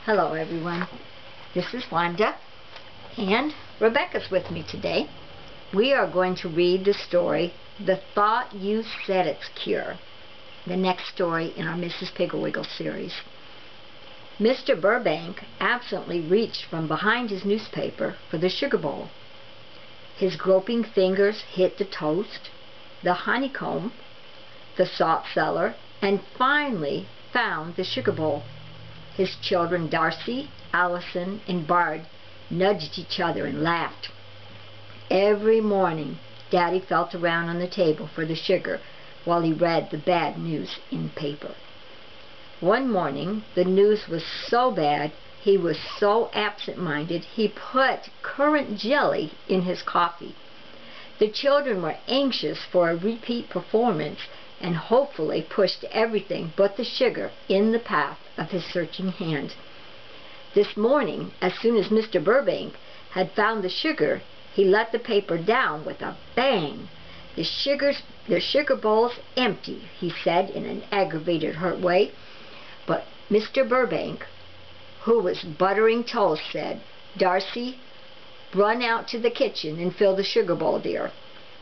Hello everyone, this is Wanda and Rebecca's with me today. We are going to read the story, The Thought You Said It's Cure, the next story in our Mrs. Piggle Wiggles series. Mr. Burbank absently reached from behind his newspaper for the sugar bowl. His groping fingers hit the toast, the honeycomb, the salt cellar, and finally found the sugar bowl. His children, Darcy, Allison, and Bard, nudged each other and laughed. Every morning, Daddy felt around on the table for the sugar while he read the bad news in paper. One morning, the news was so bad, he was so absent-minded, he put currant jelly in his coffee. The children were anxious for a repeat performance and hopefully pushed everything but the sugar in the path of his searching hand. This morning, as soon as Mr. Burbank had found the sugar, he let the paper down with a bang. The sugar bowl's empty, he said in an aggravated, hurt way. But Mr. Burbank, who was buttering toast, said, "Darcy, run out to the kitchen and fill the sugar bowl, dear.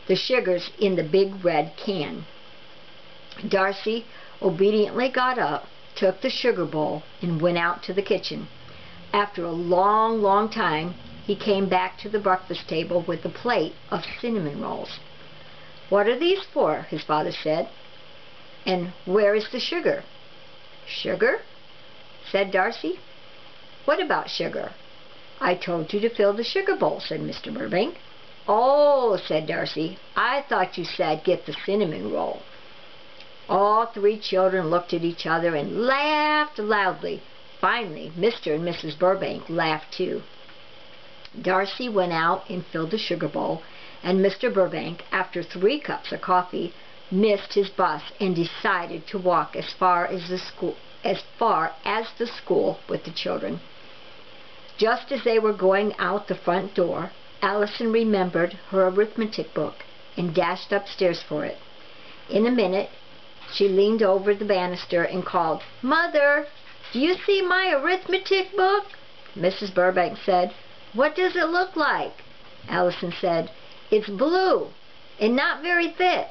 The sugar's in the big red can." Darcy obediently got up, took the sugar bowl, and went out to the kitchen. After a long, long time, he came back to the breakfast table with a plate of cinnamon rolls. "What are these for?" his father said. "And where is the sugar?" "Sugar?" said Darcy. "What about sugar?" "I told you to fill the sugar bowl," said Mr. Burbank. "Oh," said Darcy, "I thought you said get the cinnamon roll." All three children looked at each other and laughed loudly. Finally, Mr. and Mrs. Burbank laughed too. Darcy went out and filled the sugar bowl, and Mr. Burbank, after 3 cups of coffee, missed his bus and decided to walk as far as the school with the children. Just as they were going out the front door, Allison remembered her arithmetic book and dashed upstairs for it. In a minute, she leaned over the banister and called, "Mother, do you see my arithmetic book?" Mrs. Burbank said, "What does it look like?" Allison said, "It's blue and not very thick."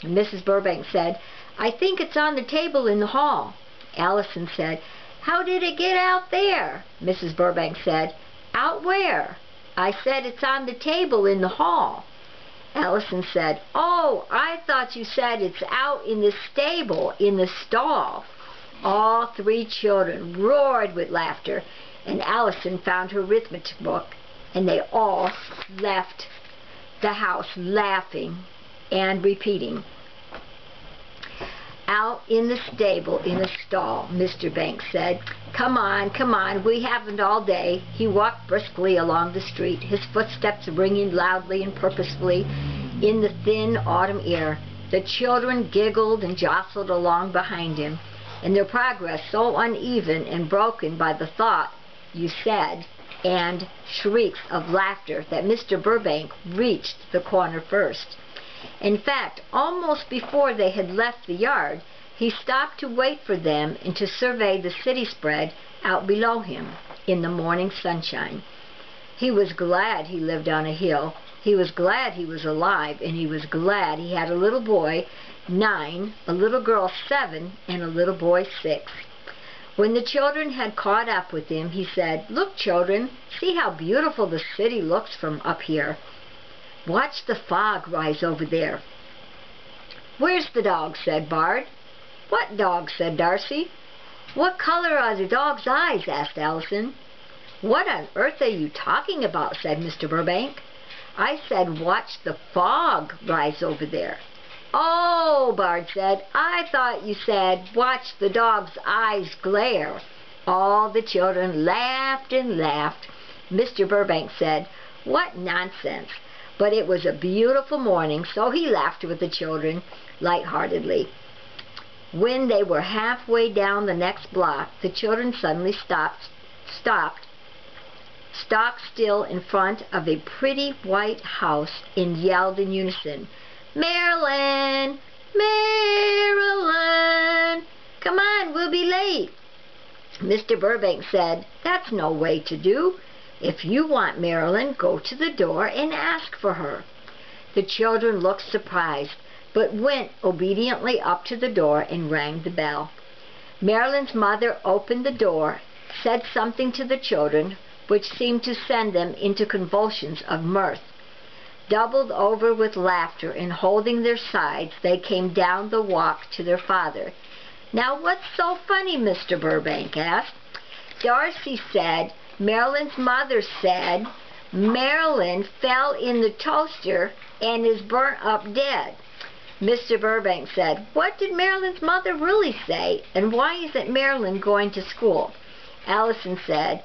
Mrs. Burbank said, "I think it's on the table in the hall." Allison said, "How did it get out there?" Mrs. Burbank said, "Out where?" "I said it's on the table in the hall." Allison said, "Oh, I thought you said it's out in the stable, in the stall." All three children roared with laughter, and Allison found her arithmetic book, and they all left the house laughing and repeating, "Out in the stable, in the stall," Mr. Banks said. Come on, we haven't all day." He walked briskly along the street, his footsteps ringing loudly and purposefully in the thin autumn air. The children giggled and jostled along behind him, and their progress so uneven and broken by the "thought you said" and shrieks of laughter that Mr. Burbank reached the corner first. In fact, almost before they had left the yard, he stopped to wait for them and to survey the city spread out below him in the morning sunshine. He was glad he lived on a hill. He was glad he was alive, and he was glad he had a little boy 9, a little girl 7, and a little boy 6. When the children had caught up with him, he said, "Look, children, see how beautiful the city looks from up here. Watch the fog rise over there." "Where's the dog?" said Bard. "What dog?" said Darcy. "What color are the dog's eyes?" asked Allison. "What on earth are you talking about?" said Mr. Burbank. "I said watch the fog rise over there." "Oh," Bard said, "I thought you said watch the dog's eyes glare." All the children laughed and laughed. Mr. Burbank said, "What nonsense." But it was a beautiful morning, so he laughed with the children lightheartedly. When they were halfway down the next block, the children suddenly stopped still in front of a pretty white house and yelled in unison, "Marilyn! Marilyn! Come on, we'll be late." Mr. Burbank said, "That's no way to do. If you want Marilyn, go to the door and ask for her." The children looked surprised, but went obediently up to the door and rang the bell. Marilyn's mother opened the door, said something to the children, which seemed to send them into convulsions of mirth. Doubled over with laughter and holding their sides, they came down the walk to their father. "Now what's so funny?" Mr. Burbank asked. Darcy said, "Marilyn's mother said Marilyn fell in the toaster and is burnt up dead." Mr. Burbank said, "What did Marilyn's mother really say, and why isn't Marilyn going to school?" Allison said,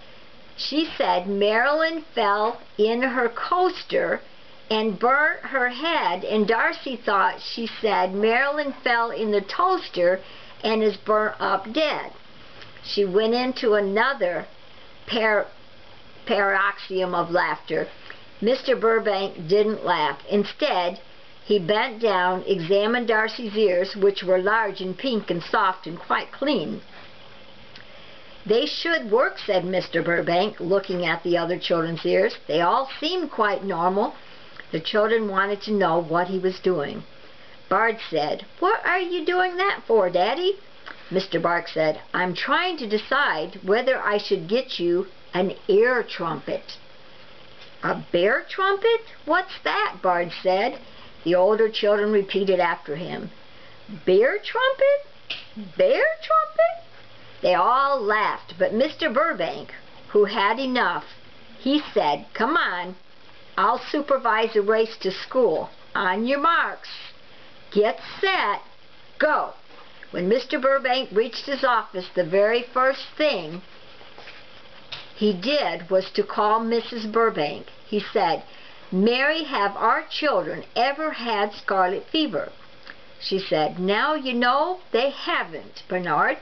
"She said Marilyn fell in her coaster and burnt her head, and Darcy thought she said Marilyn fell in the toaster and is burnt up dead." She went into another paroxysm of laughter. Mr. Burbank didn't laugh. Instead, he bent down, examined Darcy's ears, which were large and pink and soft and quite clean. "They should work," said Mr. Burbank, looking at the other children's ears. They all seemed quite normal. The children wanted to know what he was doing. Bard said, "What are you doing that for, Daddy?" Mr. Bark said, "I'm trying to decide whether I should get you an ear trumpet." "A bear trumpet? What's that?" Bard said. The older children repeated after him, "Bear trumpet? Bear trumpet?" They all laughed, but Mr. Burbank, who had enough, he said, "Come on, I'll supervise a race to school. On your marks. Get set. Go." When Mr. Burbank reached his office, the very first thing he did was to call Mrs. Burbank. He said, "Mary, have our children ever had scarlet fever?" She said, "Now you know they haven't, Bernard."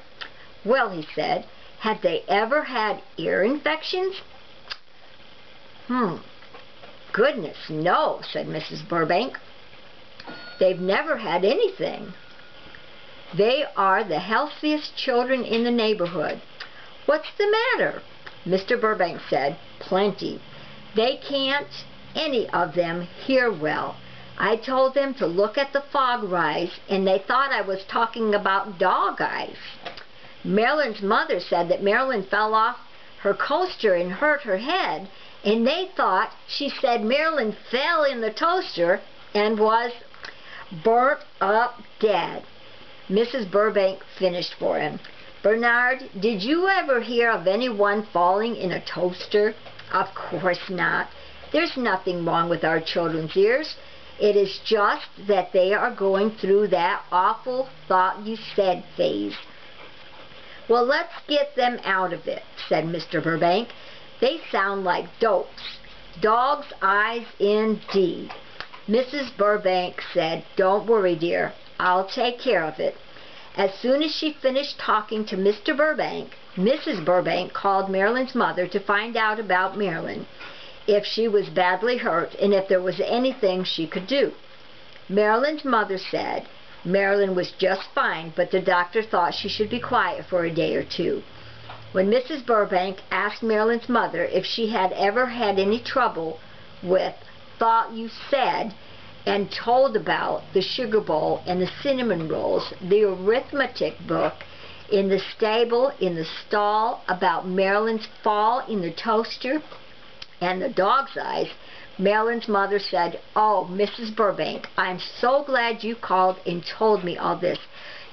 "Well," he said, "have they ever had ear infections?" "Goodness, no," said Mrs. Burbank. "They've never had anything. They are the healthiest children in the neighborhood." "What's the matter?" Mr. Burbank said, "Plenty. They can't, any of them, hear well. I told them to look at the fog rise, and they thought I was talking about dog eyes. Marilyn's mother said that Marilyn fell off her coaster and hurt her head, and they thought she said Marilyn fell in the toaster and was burnt up dead." Mrs. Burbank finished for him. "Bernard, did you ever hear of anyone falling in a toaster?" "Of course not. There's nothing wrong with our children's ears. It is just that they are going through that awful thought-you-said phase." "Well, let's get them out of it," said Mr. Burbank. "They sound like dopes. Dog's eyes indeed." Mrs. Burbank said, "Don't worry, dear. I'll take care of it." As soon as she finished talking to Mr. Burbank, Mrs. Burbank called Marilyn's mother to find out about Marilyn, if she was badly hurt, and if there was anything she could do. Marilyn's mother said Marilyn was just fine, but the doctor thought she should be quiet for a day or two. When Mrs. Burbank asked Marilyn's mother if she had ever had any trouble with thought you said, and told about the sugar bowl and the cinnamon rolls, the arithmetic book, in the stable, in the stall, about Marilyn's fall in the toaster, and the dog's eyes, Marilyn's mother said, "Oh, Mrs. Burbank, I'm so glad you called and told me all this.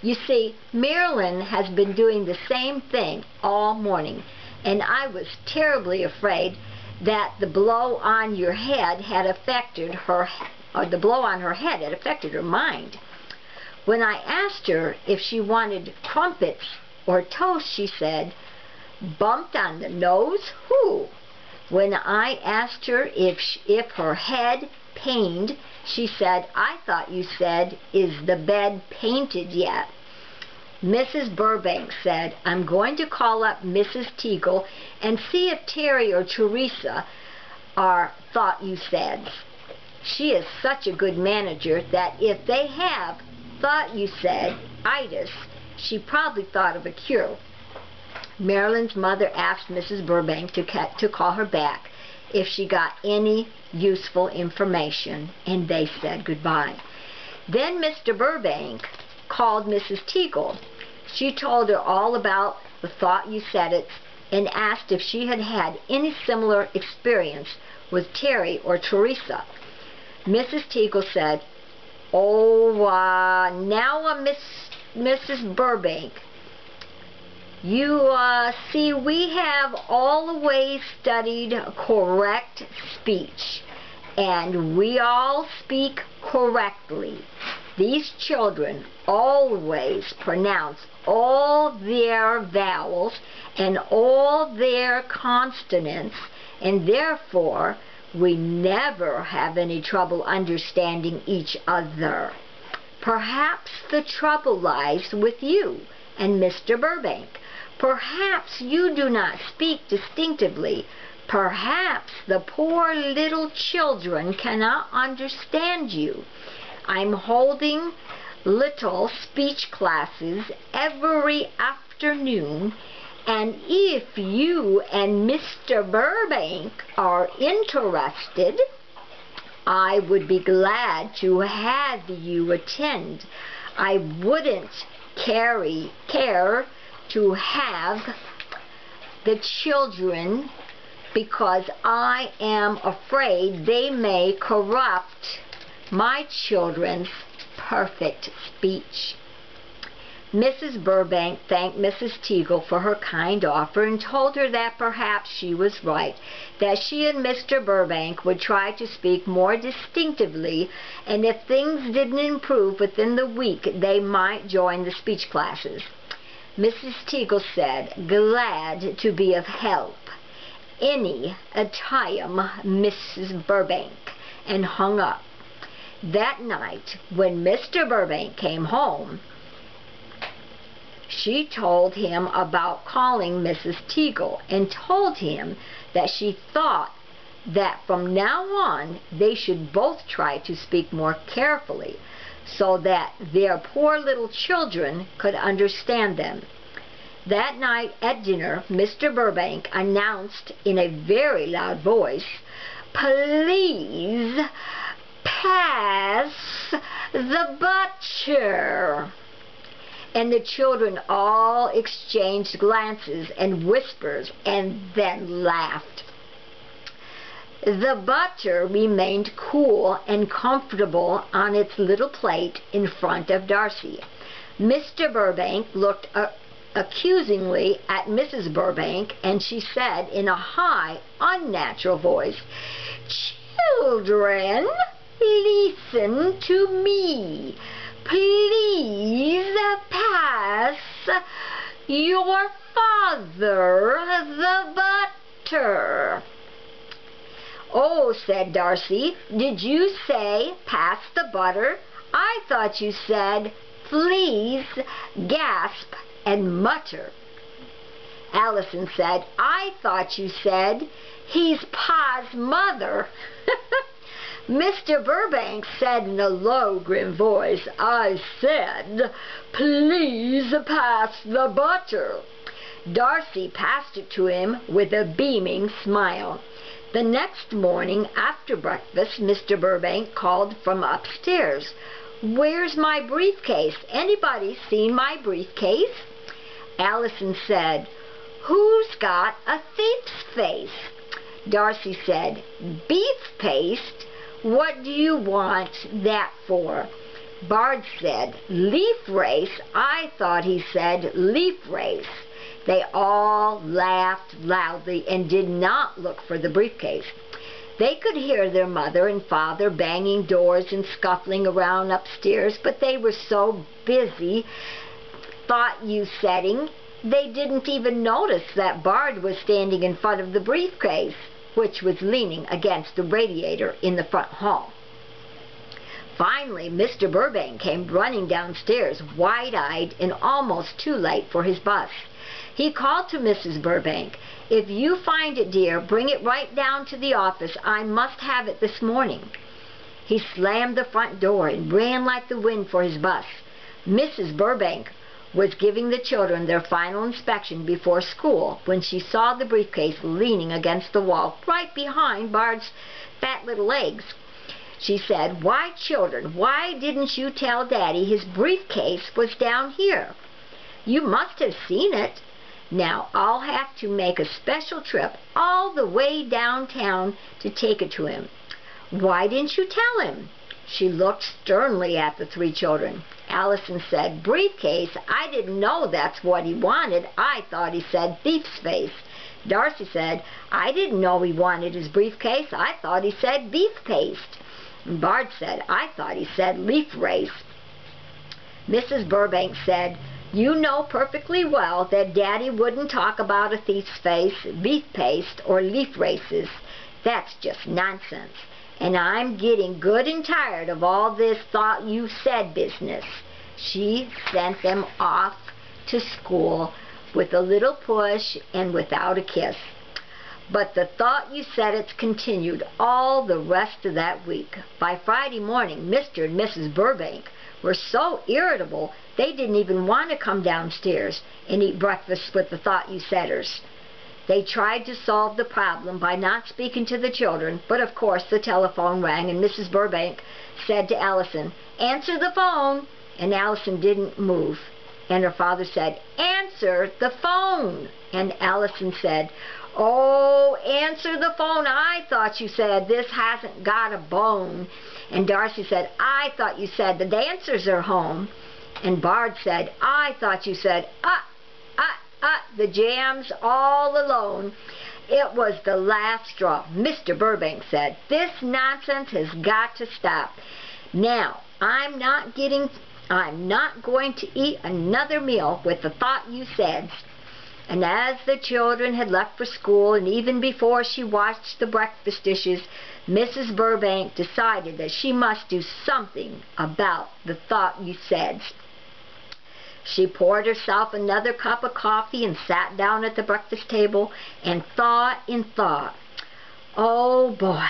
You see, Marilyn has been doing the same thing all morning, and I was terribly afraid that the blow on your head had affected her, or the blow on her head had affected her mind. When I asked her if she wanted crumpets or toast, she said, 'Bumped on the nose? Who?' When I asked her if her head pained, she said, 'I thought you said, is the bed painted yet?'" Mrs. Burbank said, "I'm going to call up Mrs. Teagle and see if Terry or Teresa are thought you saids. She is such a good manager that if they have thought you said itis, she probably thought of a cure." Marilyn's mother asked Mrs. Burbank to call her back if she got any useful information, and they said goodbye. Then Mr. Burbank called Mrs. Teagle. She told her all about the Thought You Said It and asked if she had had any similar experience with Terry or Teresa. Mrs. Teagle said, "Oh, now, Mrs. Burbank, you see, we have always studied correct speech, and we all speak correctly. These children always pronounce all their vowels and all their consonants, and therefore we never have any trouble understanding each other. Perhaps the trouble lies with you and Mr. Burbank. Perhaps you do not speak distinctively. Perhaps the poor little children cannot understand you. I'm holding little speech classes every afternoon, and if you and Mr. Burbank are interested, I would be glad to have you attend. I wouldn't care to have the children because I am afraid they may corrupt my children's perfect speech." Mrs. Burbank thanked Mrs. Teagle for her kind offer and told her that perhaps she was right, that she and Mr. Burbank would try to speak more distinctively, and if things didn't improve within the week, they might join the speech classes. Mrs. Teagle said, "Glad to be of help any time, Mrs. Burbank," and hung up. That night, when Mr. Burbank came home, she told him about calling Mrs. Teagle and told him that she thought that from now on they should both try to speak more carefully so that their poor little children could understand them. That night at dinner, Mr. Burbank announced in a very loud voice, "Please pass the butter." And the children all exchanged glances and whispers and then laughed. The butter remained cool and comfortable on its little plate in front of Darcy. Mr. Burbank looked accusingly at Mrs. Burbank, and she said in a high, unnatural voice, "Children, listen to me. Please pass your father the butter." "Oh," said Darcy, "did you say pass the butter? I thought you said please gasp and mutter." Allison said, "I thought you said he's Pa's mother." Mr. Burbank said in a low, grim voice, "I said, please pass the butter." Darcy passed it to him with a beaming smile. The next morning after breakfast, Mr. Burbank called from upstairs, "Where's my briefcase? Anybody seen my briefcase?" Allison said, "Who's got a thief's face?" Darcy said, "Beef paste? What do you want that for?" Bard said, "Leaf race. I thought he said leaf race." They all laughed loudly and did not look for the briefcase. They could hear their mother and father banging doors and scuffling around upstairs, but they were so busy thought you setting, they didn't even notice that Bard was standing in front of the briefcase, which was leaning against the radiator in the front hall. Finally, Mr. Burbank came running downstairs, wide-eyed and almost too late for his bus. He called to Mrs. Burbank, "If you find it, dear, bring it right down to the office. I must have it this morning." He slammed the front door and ran like the wind for his bus. Mrs. Burbank was giving the children their final inspection before school when she saw the briefcase leaning against the wall right behind Bard's fat little legs. She said, "Why, children, why didn't you tell Daddy his briefcase was down here? You must have seen it. Now I'll have to make a special trip all the way downtown to take it to him. Why didn't you tell him?" She looked sternly at the three children. Allison said, "Briefcase? I didn't know that's what he wanted. I thought he said thief's face." Darcy said, "I didn't know he wanted his briefcase. I thought he said beef paste." And Bard said, "I thought he said leaf race." Mrs. Burbank said, "You know perfectly well that Daddy wouldn't talk about a thief's face, beef paste, or leaf races. That's just nonsense. And I'm getting good and tired of all this thought you said business." She sent them off to school with a little push and without a kiss. But the thought you said it's continued all the rest of that week. By Friday morning, Mr. and Mrs. Burbank were so irritable they didn't even want to come downstairs and eat breakfast with the thought you saiders. They tried to solve the problem by not speaking to the children, but of course the telephone rang and Mrs. Burbank said to Allison, "Answer the phone." And Allison didn't move. And her father said, "Answer the phone." And Allison said, "Oh, answer the phone. I thought you said this hasn't got a bone." And Darcy said, "I thought you said the dancers are home." And Bard said, "I thought you said, the jam's all alone." It was the last straw. Mr. Burbank said, "This nonsense has got to stop. Now, I'm not going to eat another meal with the thought you said." And as the children had left for school, and even before she washed the breakfast dishes, Mrs. Burbank decided that she must do something about the thought you said. She poured herself another cup of coffee and sat down at the breakfast table and thought and thought. Oh boy,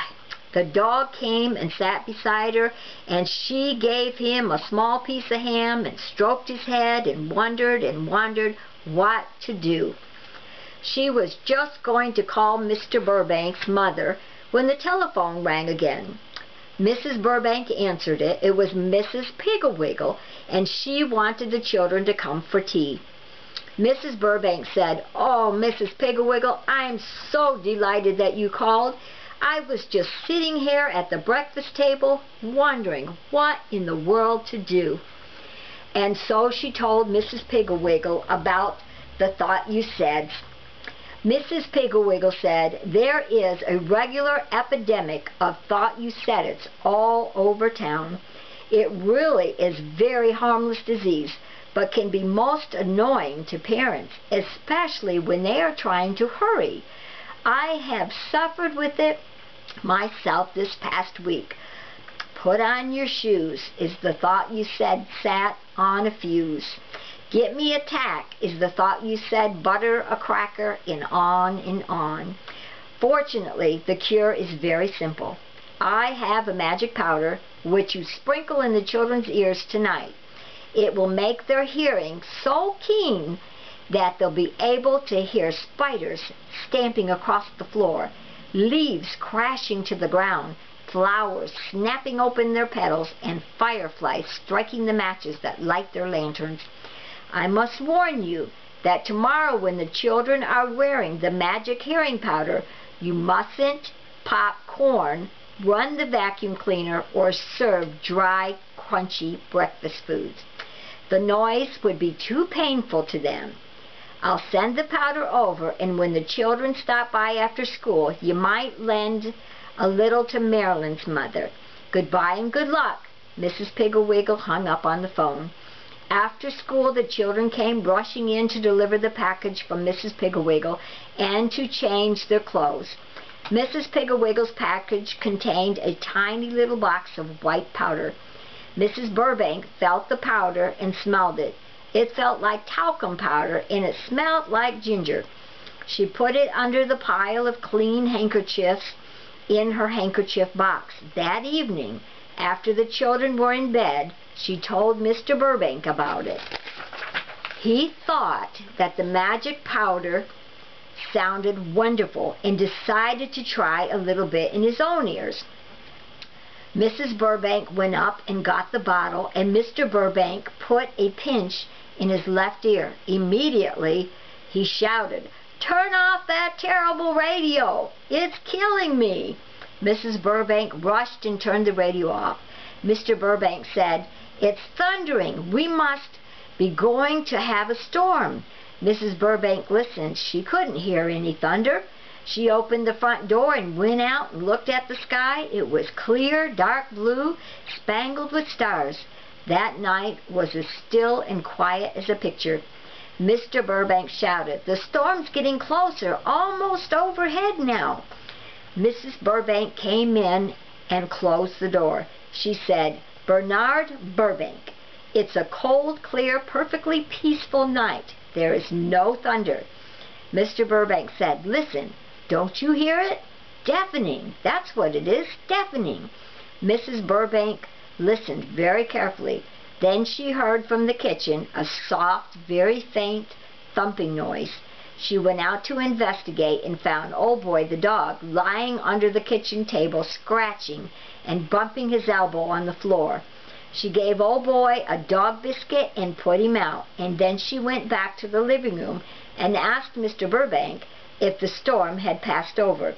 the dog came and sat beside her, and she gave him a small piece of ham and stroked his head and wondered what to do. She was just going to call Mr. Burbank's mother when the telephone rang again. Mrs. Burbank answered it. It was Mrs. Piggle Wiggles, and she wanted the children to come for tea. Mrs. Burbank said, "Oh, Mrs. Piggle Wiggles, I'm so delighted that you called. I was just sitting here at the breakfast table wondering what in the world to do." And so she told Mrs. Piggle Wiggles about the thought you said. Mrs. Piggle Wiggles said, "There is a regular epidemic of thought you said it's all over town. It really is very harmless disease, but can be most annoying to parents, especially when they are trying to hurry. I have suffered with it myself this past week. Put on your shoes is the thought you said sat on a fuse. Get me a tack is the thought you said butter a cracker, and on and on. Fortunately, the cure is very simple. I have a magic powder which you sprinkle in the children's ears tonight. It will make their hearing so keen that they'll be able to hear spiders stamping across the floor, leaves crashing to the ground, flowers snapping open their petals, and fireflies striking the matches that light their lanterns. I must warn you that tomorrow when the children are wearing the magic hearing powder, you mustn't pop corn, run the vacuum cleaner, or serve dry, crunchy breakfast foods. The noise would be too painful to them. I'll send the powder over, and when the children stop by after school, you might lend a little to Marilyn's mother. Goodbye and good luck." Mrs. Piggle Wiggles hung up on the phone. After school, the children came rushing in to deliver the package from Mrs. Piggle Wiggles and to change their clothes. Mrs. Piggle Wiggles' package contained a tiny little box of white powder. Mrs. Burbank felt the powder and smelled it. It felt like talcum powder, and it smelled like ginger. She put it under the pile of clean handkerchiefs in her handkerchief box. That evening, after the children were in bed, she told Mr. Burbank about it. He thought that the magic powder sounded wonderful and decided to try a little bit in his own ears. Mrs. Burbank went up and got the bottle, and Mr. Burbank put a pinch in his left ear. Immediately, he shouted, "Turn off that terrible radio! It's killing me!" Mrs. Burbank rushed and turned the radio off. Mr. Burbank said, "It's thundering. We must be going to have a storm." Mrs. Burbank listened. She couldn't hear any thunder. She opened the front door and went out and looked at the sky. It was clear, dark blue, spangled with stars. That night was as still and quiet as a picture. Mr. Burbank shouted, "The storm's getting closer, almost overhead now." Mrs. Burbank came in and closed the door. She said, "Bernard Burbank, it's a cold, clear, perfectly peaceful night. There is no thunder." Mr. Burbank said, "Listen, don't you hear it? Deafening. That's what it is, deafening." Mrs. Burbank listened very carefully. Then she heard from the kitchen a soft, very faint thumping noise. She went out to investigate and found Old Boy the dog lying under the kitchen table, scratching and bumping his elbow on the floor. She gave Old Boy a dog biscuit and put him out, and then she went back to the living room and asked Mr. Burbank if the storm had passed over.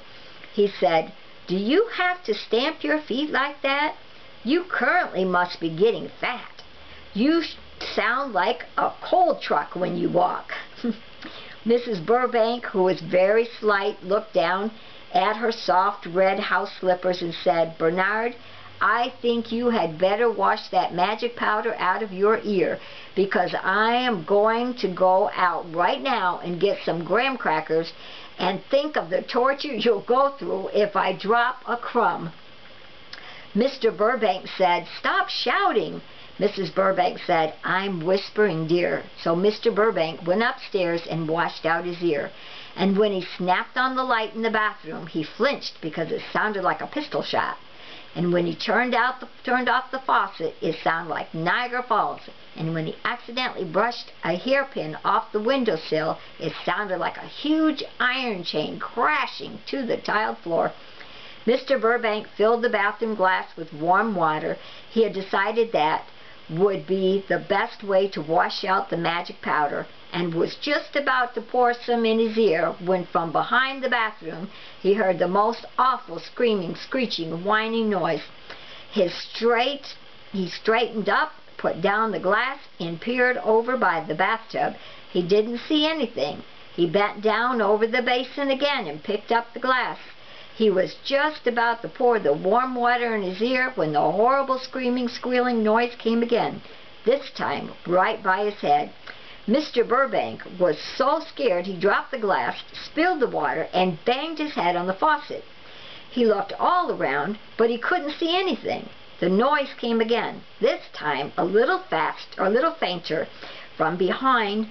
He said, "Do you have to stamp your feet like that? You currently must be getting fat. You sound like a coal truck when you walk." Mrs. Burbank, who was very slight, looked down at her soft red house slippers and said, "Bernard, I think you had better wash that magic powder out of your ear, because I am going to go out right now and get some graham crackers, and think of the torture you'll go through if I drop a crumb." Mr. Burbank said, "Stop shouting." Mrs. Burbank said, "I'm whispering, dear." So Mr. Burbank went upstairs and washed out his ear. And when he snapped on the light in the bathroom, he flinched because it sounded like a pistol shot. And when he turned off the faucet, it sounded like Niagara Falls. And when he accidentally brushed a hairpin off the windowsill, it sounded like a huge iron chain crashing to the tiled floor. Mr. Burbank filled the bathroom glass with warm water. He had decided that would be the best way to wash out the magic powder, and was just about to pour some in his ear when from behind the bathroom he heard the most awful screaming, screeching, whining noise. He straightened up, put down the glass, and peered over by the bathtub. He didn't see anything. He bent down over the basin again and picked up the glass. He was just about to pour the warm water in his ear when the horrible screaming, squealing noise came again, this time right by his head. Mr. Burbank was so scared he dropped the glass, spilled the water, and banged his head on the faucet. He looked all around, but he couldn't see anything. The noise came again, this time a little fainter, from behind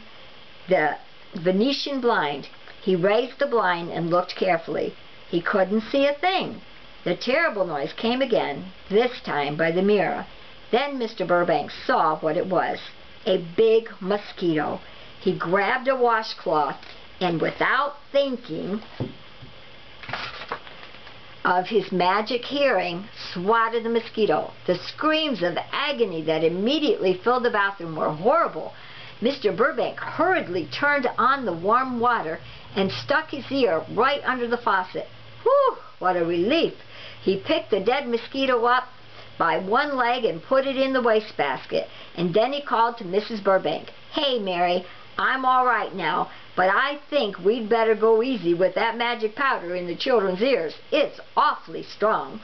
the Venetian blind. He raised the blind and looked carefully. He couldn't see a thing. The terrible noise came again, this time by the mirror. Then Mr. Burbank saw what it was, a big mosquito. He grabbed a washcloth and, without thinking of his magic hearing, swatted the mosquito. The screams of agony that immediately filled the bathroom were horrible. Mr. Burbank hurriedly turned on the warm water and stuck his ear right under the faucet. Whew! What a relief! He picked the dead mosquito up by one leg and put it in the wastebasket. And then he called to Mrs. Burbank, "Hey, Mary, I'm all right now, but I think we'd better go easy with that magic powder in the children's ears. It's awfully strong."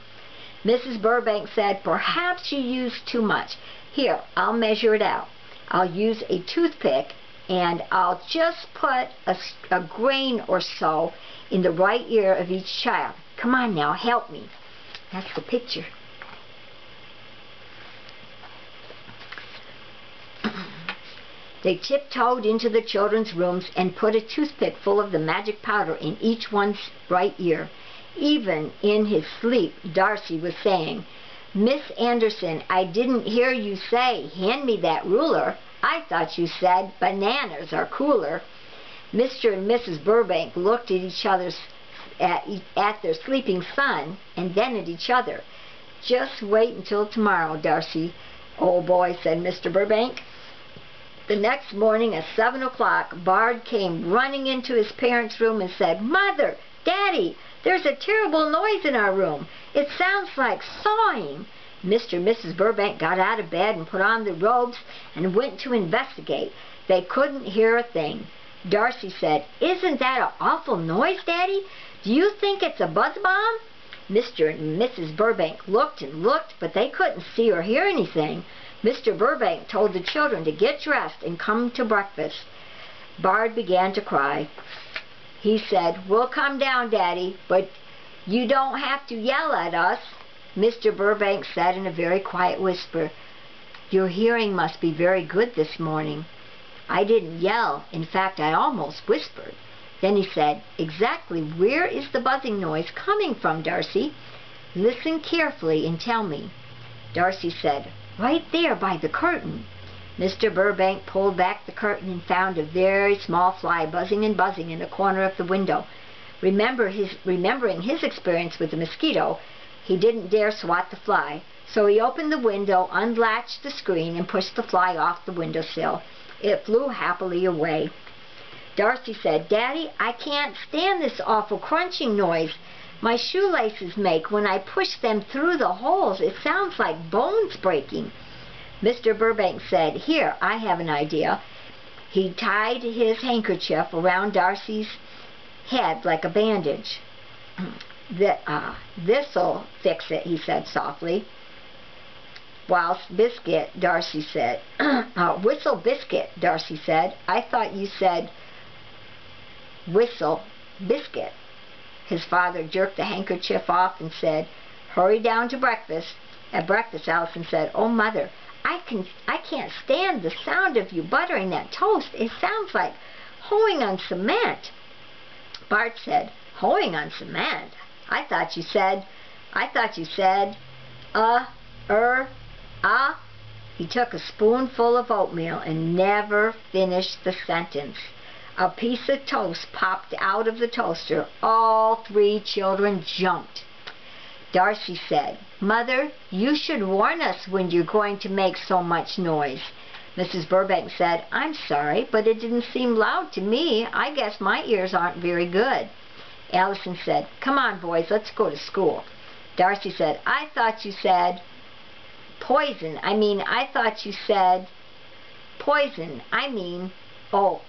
Mrs. Burbank said, "Perhaps you used too much. Here, I'll measure it out. I'll use a toothpick, and I'll just put a grain or so in the right ear of each child. Come on now, help me." That's the picture. They tiptoed into the children's rooms and put a toothpick full of the magic powder in each one's right ear. Even in his sleep, Darcy was saying, "Miss Anderson, I didn't hear you say, 'Hand me that ruler.'" I thought you said bananas are cooler. Mr. and Mrs. Burbank looked at each other's at their sleeping son and then at each other. Just wait until tomorrow, Darcy, old boy, said Mr. Burbank. The next morning at 7 o'clock, Bard came running into his parents' room and said, Mother, Daddy, there's a terrible noise in our room. It sounds like sawing. Mr. and Mrs. Burbank got out of bed and put on their robes and went to investigate. They couldn't hear a thing. Darcy said, Isn't that an awful noise, Daddy? Do you think it's a buzz bomb? Mr. and Mrs. Burbank looked and looked, but they couldn't see or hear anything. Mr. Burbank told the children to get dressed and come to breakfast. Bard began to cry. He said, We'll come down, Daddy, but you don't have to yell at us. Mr. Burbank said in a very quiet whisper, Your hearing must be very good this morning. I didn't yell. In fact, I almost whispered. Then he said, Exactly where is the buzzing noise coming from, Darcy? Listen carefully and tell me. Darcy said, Right there by the curtain. Mr. Burbank pulled back the curtain and found a very small fly buzzing and buzzing in the corner of the window. Remembering his experience with the mosquito, he didn't dare swat the fly, so he opened the window, unlatched the screen, and pushed the fly off the windowsill. It flew happily away. Darcy said, Daddy, I can't stand this awful crunching noise my shoelaces make when I push them through the holes. It sounds like bones breaking. Mr. Burbank said, Here, I have an idea. He tied his handkerchief around Darcy's head like a bandage. This'll fix it, he said softly. Whilst Biscuit, Darcy said, Whistle Biscuit, Darcy said. I thought you said Whistle Biscuit. His father jerked the handkerchief off and said, Hurry down to breakfast. At breakfast, Allison said, Oh, Mother, I can't stand the sound of you buttering that toast. It sounds like hoeing on cement. Bart said, Hoeing on cement? I thought you said, He took a spoonful of oatmeal and never finished the sentence. A piece of toast popped out of the toaster. All three children jumped. Darcy said, Mother, you should warn us when you're going to make so much noise. Mrs. Burbank said, I'm sorry, but it didn't seem loud to me. I guess my ears aren't very good. Allison said, Come on, boys, let's go to school. Darcy said, I thought you said poison. I thought you said poison. Oh,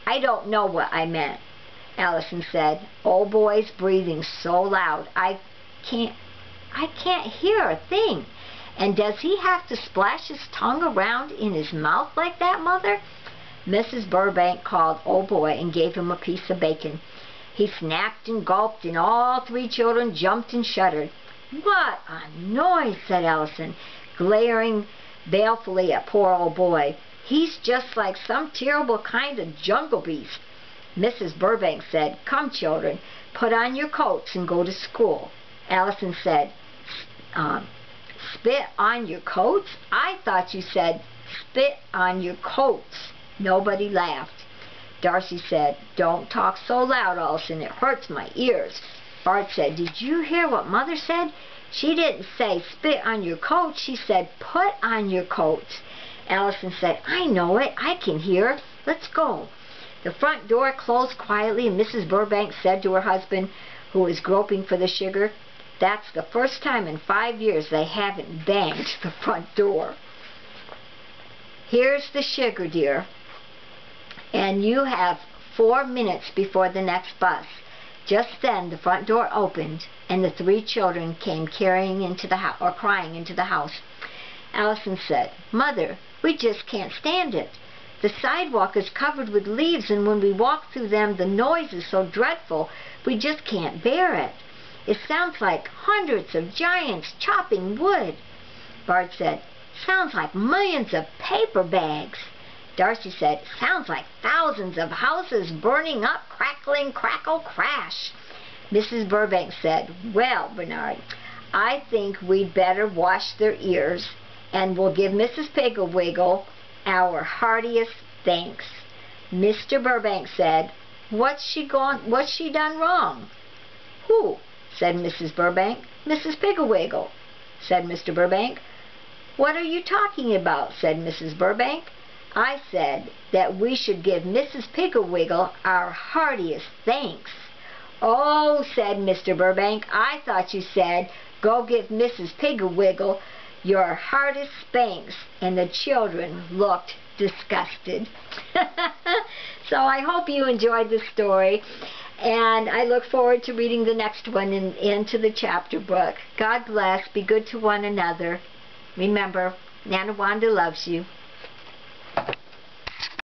I don't know what I meant. Allison said, Oh, boy's breathing so loud. I can't hear a thing. And does he have to splash his tongue around in his mouth like that, Mother? Mrs. Burbank called Old Boy and gave him a piece of bacon. He snapped and gulped, and all three children jumped and shuddered. What a noise, said Allison, glaring balefully at poor Old Boy. He's just like some terrible kind of jungle beast. Mrs. Burbank said, Come, children, put on your coats and go to school. Allison said, Spit on your coats? I thought you said spit on your coats. Nobody laughed. Darcy said, Don't talk so loud, Allison. It hurts my ears. Bart said, Did you hear what Mother said? She didn't say spit on your coats. She said put on your coats. Allison said, I know it. I can hear. Let's go. The front door closed quietly, and Mrs. Burbank said to her husband, who was groping for the sugar, That's the first time in 5 years they haven't banged the front door. Here's the sugar, dear. And you have 4 minutes before the next bus. Just then the front door opened, and the three children came crying into the house. Allison said, Mother, we just can't stand it. The sidewalk is covered with leaves, and when we walk through them, the noise is so dreadful, we just can't bear it. It sounds like hundreds of giants chopping wood. Bart said, Sounds like millions of paper bags. Darcy said, Sounds like thousands of houses burning up, crackling, crackle, crash. Mrs. Burbank said, Well, Bernard, I think we'd better wash their ears, and we'll give Mrs. Piggle Wiggle our heartiest thanks. Mr. Burbank said, What's she done wrong?" "Who?" said Mrs. Burbank. "Mrs. Piggle Wiggle," said Mr. Burbank. "What are you talking about?" said Mrs. Burbank. "I said that we should give Mrs. Piggle Wiggle our heartiest thanks." "Oh," said Mr. Burbank, "I thought you said, go give Mrs. Piggle Wiggle your hardest spanks," and the children looked disgusted. So I hope you enjoyed the story, and I look forward to reading the next one into the chapter book. God bless. Be good to one another. Remember, Nana Wanda loves you.